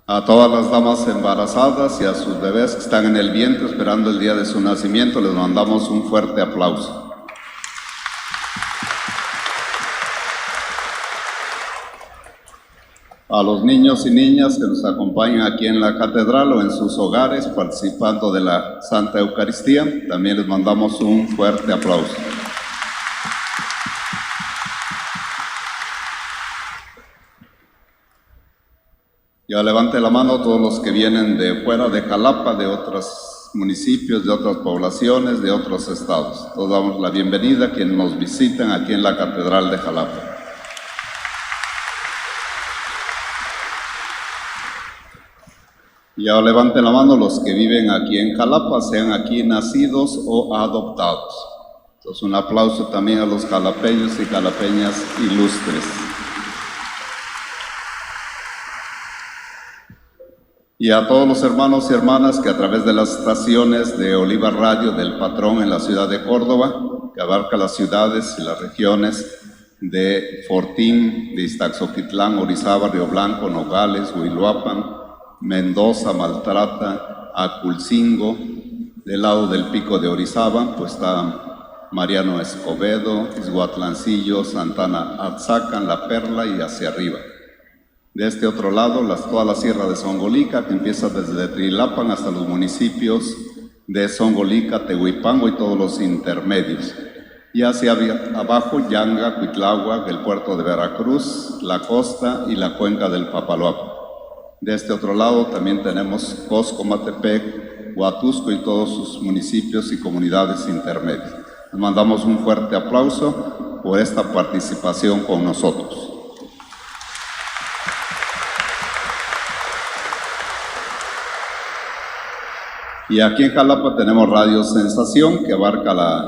A todas las damas embarazadas y a sus bebés que están en el vientre esperando el día de su nacimiento, les mandamos un fuerte aplauso. A los niños y niñas que nos acompañan aquí en la catedral o en sus hogares participando de la Santa Eucaristía, también les mandamos un fuerte aplauso. Ya levante la mano todos los que vienen de fuera de Jalapa, de otros municipios, de otras poblaciones, de otros estados. Todos damos la bienvenida a quienes nos visitan aquí en la Catedral de Jalapa. Ya levante la mano los que viven aquí en Jalapa, sean aquí nacidos o adoptados. Entonces un aplauso también a los jalapeños y jalapeñas ilustres. Y a todos los hermanos y hermanas que a través de las estaciones de Oliva Radio del Patrón en la ciudad de Córdoba, que abarca las ciudades y las regiones de Fortín, de Iztaxoquitlán, Orizaba, Río Blanco, Nogales, Huiluapan, Mendoza, Maltrata, Aculcingo, del lado del Pico de Orizaba, pues está Mariano Escobedo, Izhuatlancillo, Santana Atzacan, La Perla y hacia arriba. De este otro lado, toda la sierra de Zongolica, que empieza desde Trilapan hasta los municipios de Zongolica, Tehuipango y todos los intermedios. Y hacia abajo, Yanga, Cuitláhuac, el puerto de Veracruz, la costa y la cuenca del Papaloapan. De este otro lado también tenemos Cosco, Matepec, Huatusco y todos sus municipios y comunidades intermedias. Les mandamos un fuerte aplauso por esta participación con nosotros. Y aquí en Jalapa tenemos Radio Sensación, que abarca la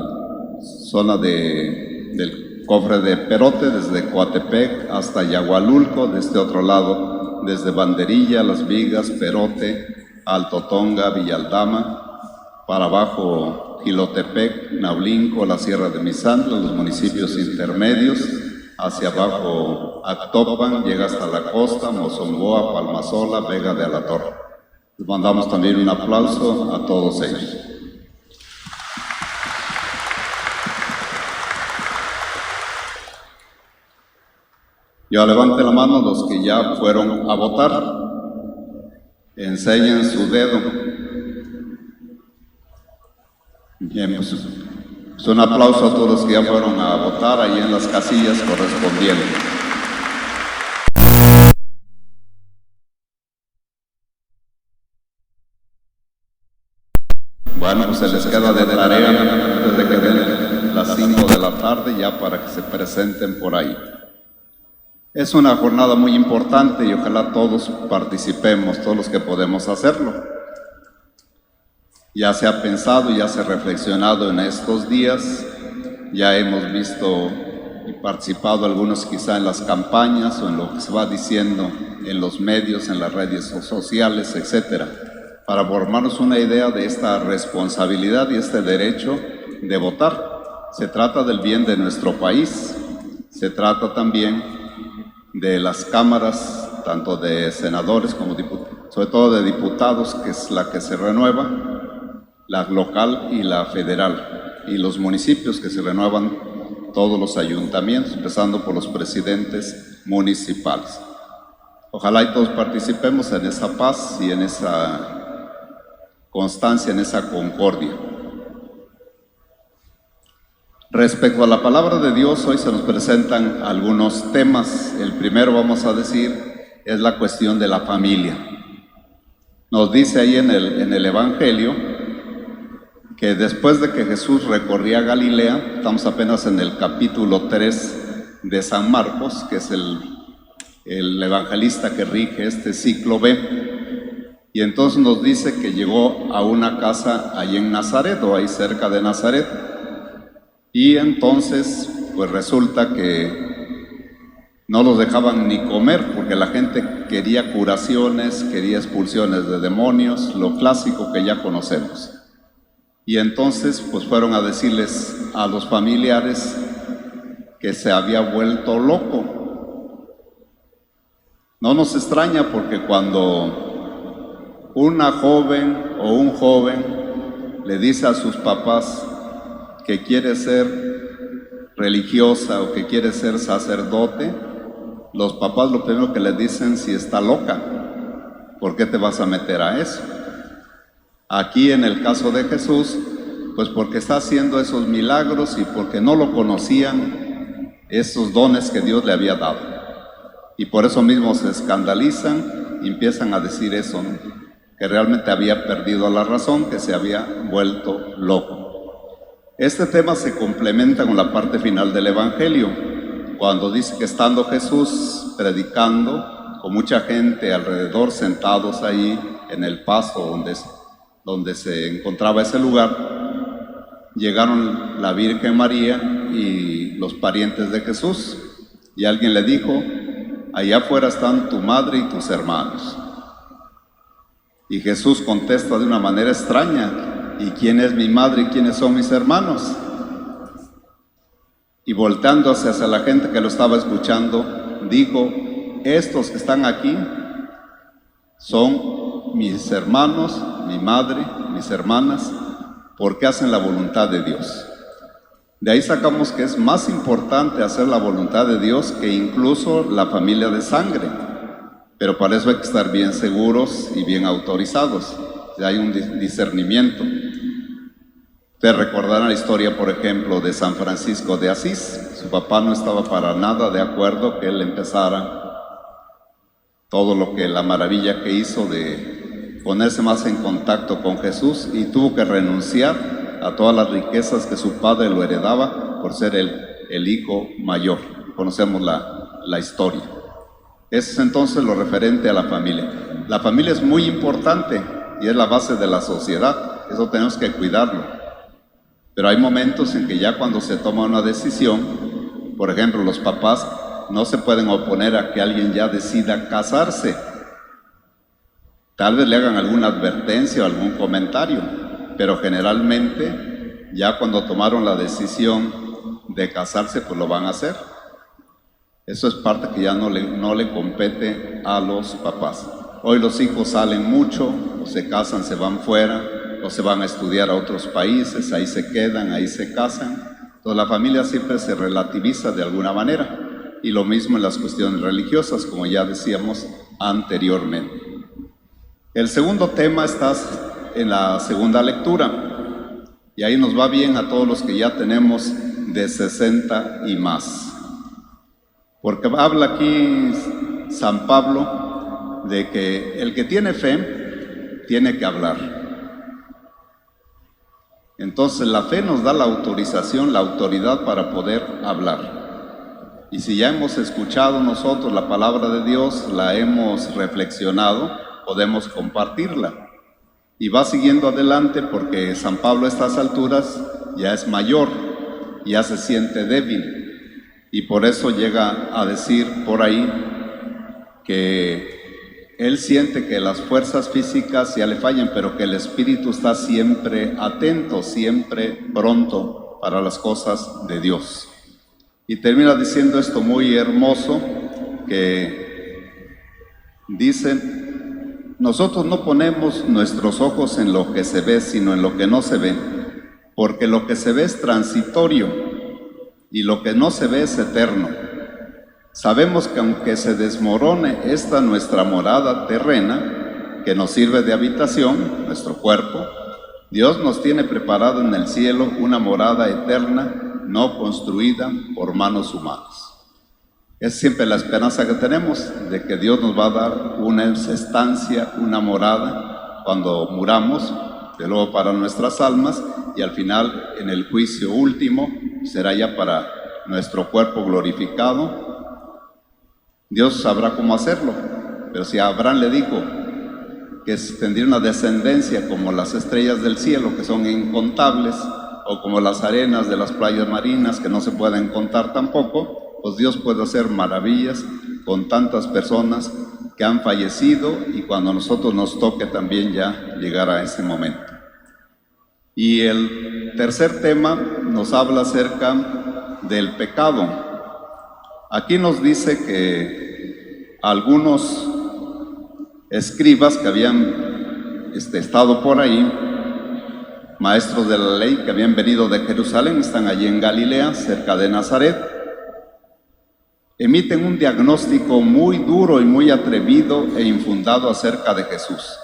zona del cofre de Perote, desde Coatepec hasta Yagualulco, de este otro lado, desde Banderilla, Las Vigas, Perote, Alto Tonga, Villaldama, para abajo Gilotepec, Naulinco, la Sierra de Misantla, los municipios intermedios, hacia abajo Actopan, llega hasta la costa, Mozongoa, Palmasola, Vega de Alatorre. Les mandamos también un aplauso a todos ellos. Ya levante la mano los que ya fueron a votar. Enseñen su dedo. Bien, pues un aplauso a todos los que ya fueron a votar ahí en las casillas correspondientes. Bueno, pues se les queda de tarea antes de que den las 5 de la tarde ya para que se presenten por ahí. Es una jornada muy importante y ojalá todos participemos, todos los que podemos hacerlo. Ya se ha pensado, ya se ha reflexionado en estos días, ya hemos visto y participado algunos quizá en las campañas o en lo que se va diciendo en los medios, en las redes sociales, etcétera, para formarnos una idea de esta responsabilidad y este derecho de votar. Se trata del bien de nuestro país, se trata también de las cámaras, tanto de senadores como diputados, sobre todo de diputados, que es la que se renueva, la local y la federal, y los municipios que se renuevan todos los ayuntamientos, empezando por los presidentes municipales. Ojalá y todos participemos en esa paz y en esa constancia, en esa concordia. Respecto a la palabra de Dios, hoy se nos presentan algunos temas. El primero, vamos a decir, es la cuestión de la familia. Nos dice ahí en el Evangelio que después de que Jesús recorría Galilea, estamos apenas en el capítulo 3 de San Marcos, que es el evangelista que rige este ciclo B, y entonces nos dice que llegó a una casa ahí en Nazaret, o ahí cerca de Nazaret, y entonces pues resulta que no los dejaban ni comer, porque la gente quería curaciones, quería expulsiones de demonios, lo clásico que ya conocemos. Y entonces pues fueron a decirles a los familiares que se había vuelto loco. No nos extraña porque cuando una joven o un joven le dice a sus papás que quiere ser religiosa o que quiere ser sacerdote, los papás lo primero que le dicen: si está loca, ¿por qué te vas a meter a eso? Aquí en el caso de Jesús, pues porque está haciendo esos milagros y porque no lo conocían, esos dones que Dios le había dado. Y por eso mismo se escandalizan y empiezan a decir eso, ¿no? Que realmente había perdido la razón, que se había vuelto loco. Este tema se complementa con la parte final del Evangelio, cuando dice que estando Jesús predicando, con mucha gente alrededor sentados ahí en el pasto donde se encontraba ese lugar, llegaron la Virgen María y los parientes de Jesús, y alguien le dijo: allá afuera están tu madre y tus hermanos. Y Jesús contesta de una manera extraña: ¿y quién es mi madre y quiénes son mis hermanos? Y volteándose hacia la gente que lo estaba escuchando, dijo: estos que están aquí son mis hermanos, mi madre, mis hermanas, porque hacen la voluntad de Dios. De ahí sacamos que es más importante hacer la voluntad de Dios que incluso la familia de sangre. Pero para eso hay que estar bien seguros y bien autorizados. Hay un discernimiento. Ustedes recordarán la historia, por ejemplo, de San Francisco de Asís. Su papá no estaba para nada de acuerdo que él empezara todo lo que la maravilla que hizo de ponerse más en contacto con Jesús, y tuvo que renunciar a todas las riquezas que su padre lo heredaba por ser el hijo mayor. Conocemos la historia. Eso es entonces lo referente a la familia. La familia es muy importante y es la base de la sociedad. Eso tenemos que cuidarlo. Pero hay momentos en que ya cuando se toma una decisión, por ejemplo, los papás no se pueden oponer a que alguien ya decida casarse. Tal vez le hagan alguna advertencia o algún comentario, pero generalmente ya cuando tomaron la decisión de casarse, pues lo van a hacer. Eso es parte que ya no le compete a los papás. Hoy los hijos salen mucho, o se casan, se van fuera, o se van a estudiar a otros países, ahí se quedan, ahí se casan. Entonces la familia siempre se relativiza de alguna manera. Y lo mismo en las cuestiones religiosas, como ya decíamos anteriormente. El segundo tema está en la segunda lectura, y ahí nos va bien a todos los que ya tenemos de 60 y más. Porque habla aquí San Pablo de que el que tiene fe tiene que hablar. Entonces la fe nos da la autorización, la autoridad para poder hablar. Y si ya hemos escuchado nosotros la palabra de Dios, la hemos reflexionado, podemos compartirla. Y va siguiendo adelante porque San Pablo a estas alturas ya es mayor, ya se siente débil. Y por eso llega a decir por ahí que él siente que las fuerzas físicas ya le fallan, pero que el espíritu está siempre atento, siempre pronto para las cosas de Dios. Y termina diciendo esto muy hermoso, que dice: nosotros no ponemos nuestros ojos en lo que se ve, sino en lo que no se ve, porque lo que se ve es transitorio y lo que no se ve es eterno. Sabemos que aunque se desmorone esta nuestra morada terrena, que nos sirve de habitación, nuestro cuerpo, Dios nos tiene preparado en el cielo una morada eterna, no construida por manos humanas. Es siempre la esperanza que tenemos de que Dios nos va a dar una estancia, una morada cuando muramos, de luego para nuestras almas, y al final en el juicio último será ya para nuestro cuerpo glorificado. Dios sabrá cómo hacerlo, pero si a Abraham le dijo que tendría una descendencia como las estrellas del cielo, que son incontables, o como las arenas de las playas marinas, que no se pueden contar tampoco, pues Dios puede hacer maravillas con tantas personas que han fallecido, y cuando a nosotros nos toque también ya llegar a ese momento. Y el tercer tema nos habla acerca del pecado. Aquí nos dice que algunos escribas que habían estado por ahí, maestros de la ley que habían venido de Jerusalén, están allí en Galilea, cerca de Nazaret, emiten un diagnóstico muy duro y muy atrevido e infundado acerca de Jesús.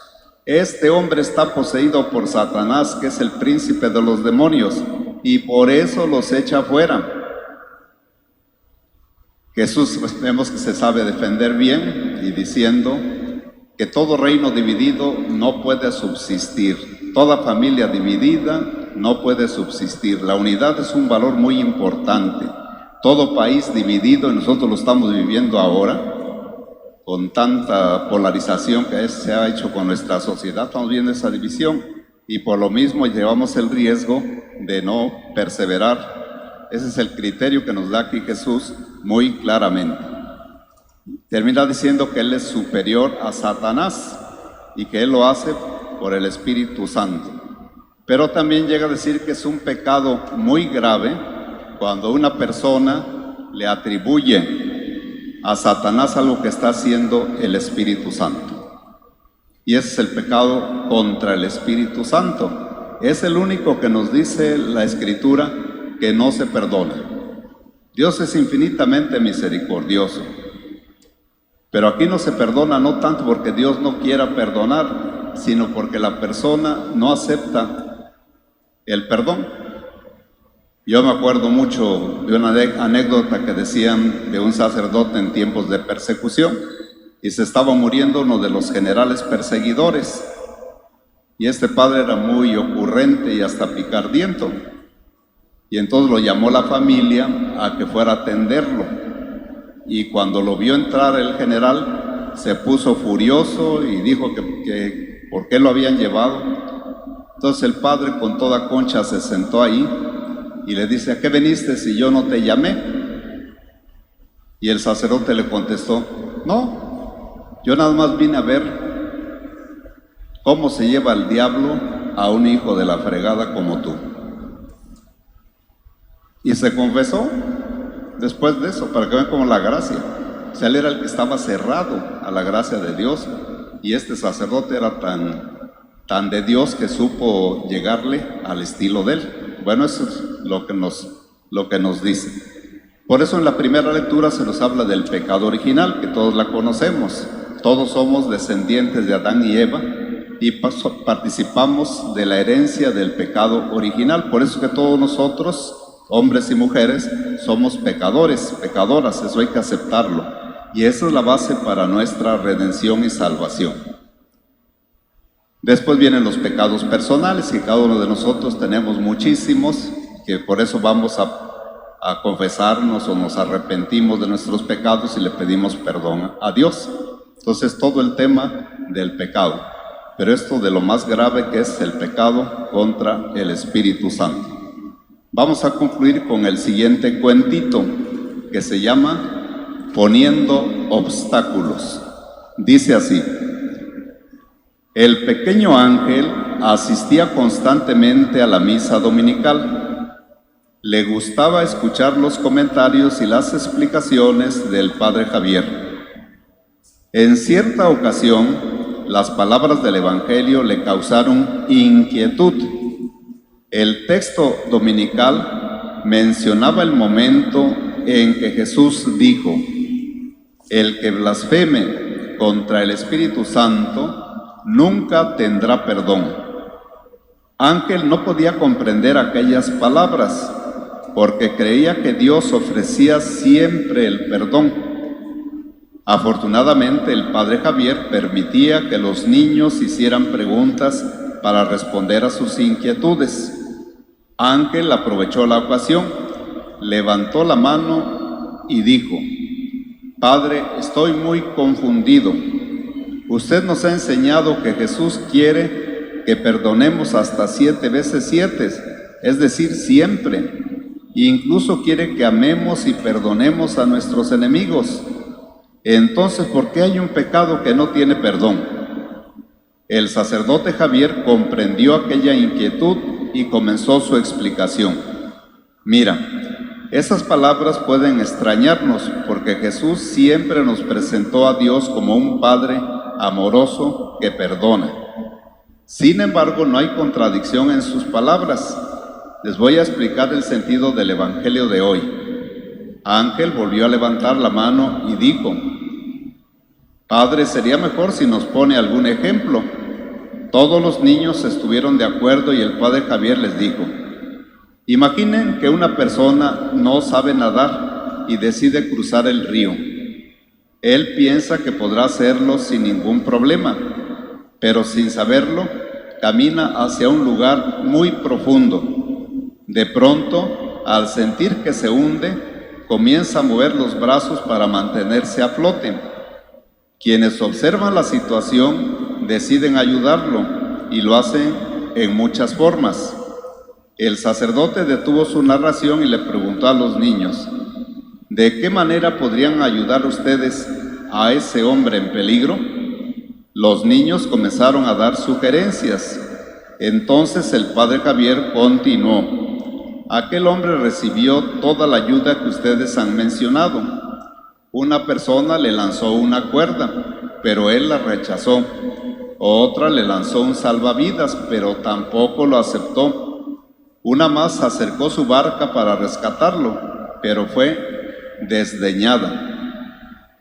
Este hombre está poseído por Satanás, que es el príncipe de los demonios, y por eso los echa fuera. Jesús, vemos que se sabe defender bien y diciendo que todo reino dividido no puede subsistir, toda familia dividida no puede subsistir. La unidad es un valor muy importante. Todo país dividido, y nosotros lo estamos viviendo ahora, con tanta polarización que se ha hecho con nuestra sociedad, estamos viendo esa división y por lo mismo llevamos el riesgo de no perseverar. Ese es el criterio que nos da aquí Jesús muy claramente. Termina diciendo que Él es superior a Satanás y que Él lo hace por el Espíritu Santo. Pero también llega a decir que es un pecado muy grave cuando una persona le atribuye a Satanás algo que está haciendo el Espíritu Santo. Y ese es el pecado contra el Espíritu Santo. Es el único que nos dice la Escritura que no se perdona. Dios es infinitamente misericordioso. Pero aquí no se perdona no tanto porque Dios no quiera perdonar, sino porque la persona no acepta el perdón. Yo me acuerdo mucho de una anécdota que decían de un sacerdote en tiempos de persecución, y se estaba muriendo uno de los generales perseguidores, y este padre era muy ocurrente y hasta picardiento, y entonces lo llamó la familia a que fuera a atenderlo, y cuando lo vio entrar el general se puso furioso y dijo que por qué lo habían llevado. Entonces el padre con toda concha se sentó ahí y le dice: ¿a qué viniste si yo no te llamé? Y el sacerdote le contestó: no, yo nada más vine a ver cómo se lleva el diablo a un hijo de la fregada como tú. Y se confesó después de eso, para que vean como la gracia. O sea, él era el que estaba cerrado a la gracia de Dios, y este sacerdote era tan de Dios que supo llegarle al estilo de él. Bueno, eso es lo que nos dice. Por eso en la primera lectura se nos habla del pecado original, que todos la conocemos. Todos somos descendientes de Adán y Eva y participamos de la herencia del pecado original. Por eso que todos nosotros, hombres y mujeres, somos pecadores, pecadoras. Eso hay que aceptarlo. Y esa es la base para nuestra redención y salvación. Después vienen los pecados personales, que cada uno de nosotros tenemos muchísimos, que por eso vamos a confesarnos o nos arrepentimos de nuestros pecados y le pedimos perdón a Dios. Entonces todo el tema del pecado, pero esto de lo más grave que es el pecado contra el Espíritu Santo. Vamos a concluir con el siguiente cuentito que se llama Poniendo obstáculos. Dice así: el pequeño Ángel asistía constantemente a la misa dominical. Le gustaba escuchar los comentarios y las explicaciones del padre Javier. En cierta ocasión, las palabras del Evangelio le causaron inquietud. El texto dominical mencionaba el momento en que Jesús dijo: el que blasfeme contra el Espíritu Santo nunca tendrá perdón. Ángel no podía comprender aquellas palabras porque creía que Dios ofrecía siempre el perdón. Afortunadamente, el padre Javier permitía que los niños hicieran preguntas para responder a sus inquietudes. Ángel aprovechó la ocasión, levantó la mano y dijo: Padre, estoy muy confundido. Usted nos ha enseñado que Jesús quiere que perdonemos hasta 7 veces 7, es decir, siempre. E incluso quiere que amemos y perdonemos a nuestros enemigos. Entonces, ¿por qué hay un pecado que no tiene perdón? El sacerdote Javier comprendió aquella inquietud y comenzó su explicación. Mira, Esas palabras pueden extrañarnos porque Jesús siempre nos presentó a Dios como un Padre amoroso que perdona. Sin embargo, no hay contradicción en sus palabras. Les voy a explicar el sentido del Evangelio de hoy. Ángel volvió a levantar la mano y dijo: Padre, sería mejor si nos pone algún ejemplo. Todos los niños estuvieron de acuerdo y el padre Javier les dijo: imaginen que una persona no sabe nadar y decide cruzar el río. Él piensa que podrá hacerlo sin ningún problema, pero sin saberlo, camina hacia un lugar muy profundo. De pronto, al sentir que se hunde, comienza a mover los brazos para mantenerse a flote. Quienes observan la situación deciden ayudarlo y lo hacen en muchas formas. El sacerdote detuvo su narración y le preguntó a los niños: ¿de qué manera podrían ayudar ustedes a ese hombre en peligro? Los niños comenzaron a dar sugerencias. Entonces el padre Javier continuó: aquel hombre recibió toda la ayuda que ustedes han mencionado. Una persona le lanzó una cuerda, pero él la rechazó. Otra le lanzó un salvavidas, pero tampoco lo aceptó. Una más acercó su barca para rescatarlo, pero fue desdeñada.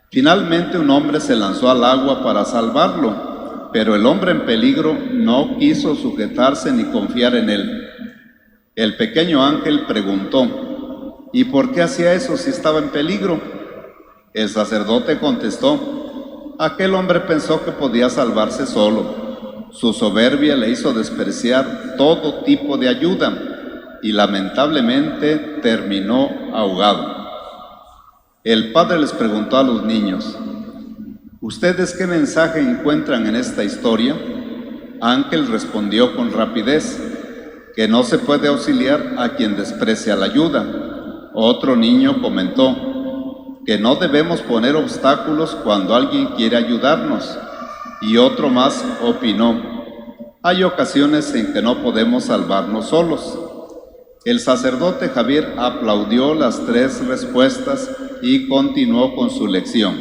Finalmente un hombre se lanzó al agua para salvarlo, pero el hombre en peligro no quiso sujetarse ni confiar en él. El pequeño ángel preguntó: ¿y por qué hacía eso si estaba en peligro? El sacerdote contestó: aquel hombre pensó que podía salvarse solo. Su soberbia le hizo despreciar todo tipo de ayuda y lamentablemente terminó ahogado. El padre les preguntó a los niños: ¿ustedes qué mensaje encuentran en esta historia? Ángel respondió con rapidez: que no se puede auxiliar a quien desprecia la ayuda. Otro niño comentó: que no debemos poner obstáculos cuando alguien quiere ayudarnos. Y otro más opinó: hay ocasiones en que no podemos salvarnos solos. El sacerdote Javier aplaudió las tres respuestas y continuó con su lección.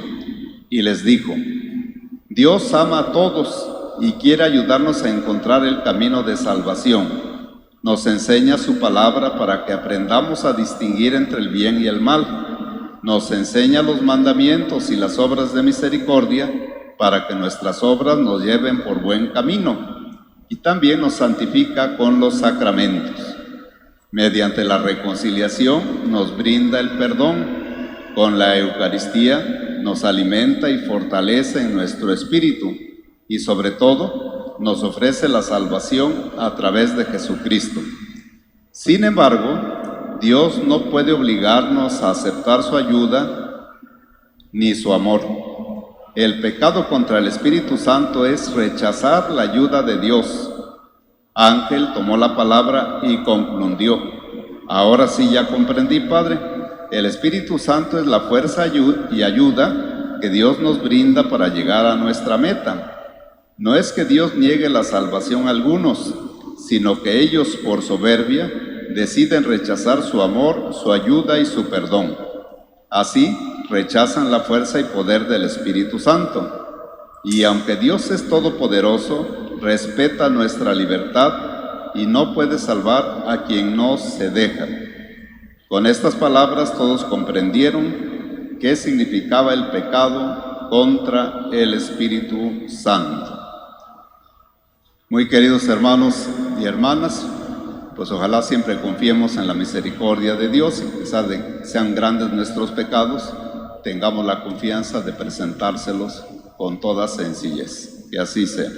Y les dijo: Dios ama a todos y quiere ayudarnos a encontrar el camino de salvación. Nos enseña su palabra para que aprendamos a distinguir entre el bien y el mal. Nos enseña los mandamientos y las obras de misericordia para que nuestras obras nos lleven por buen camino. Y también nos santifica con los sacramentos. Mediante la reconciliación nos brinda el perdón. Con la Eucaristía nos alimenta y fortalece en nuestro espíritu. Y sobre todo, nos ofrece la salvación a través de Jesucristo. Sin embargo, Dios no puede obligarnos a aceptar su ayuda ni su amor. El pecado contra el Espíritu Santo es rechazar la ayuda de Dios. Ángel tomó la palabra y concluyó: ahora sí ya comprendí, Padre. El Espíritu Santo es la fuerza y ayuda que Dios nos brinda para llegar a nuestra meta. No es que Dios niegue la salvación a algunos, sino que ellos, por soberbia, deciden rechazar su amor, su ayuda y su perdón. Así, rechazan la fuerza y poder del Espíritu Santo. Y aunque Dios es todopoderoso, respeta nuestra libertad y no puede salvar a quien no se deja. Con estas palabras todos comprendieron qué significaba el pecado contra el Espíritu Santo. Muy queridos hermanos y hermanas, pues ojalá siempre confiemos en la misericordia de Dios y a pesar de que sean grandes nuestros pecados, tengamos la confianza de presentárselos con toda sencillez. Que así sea.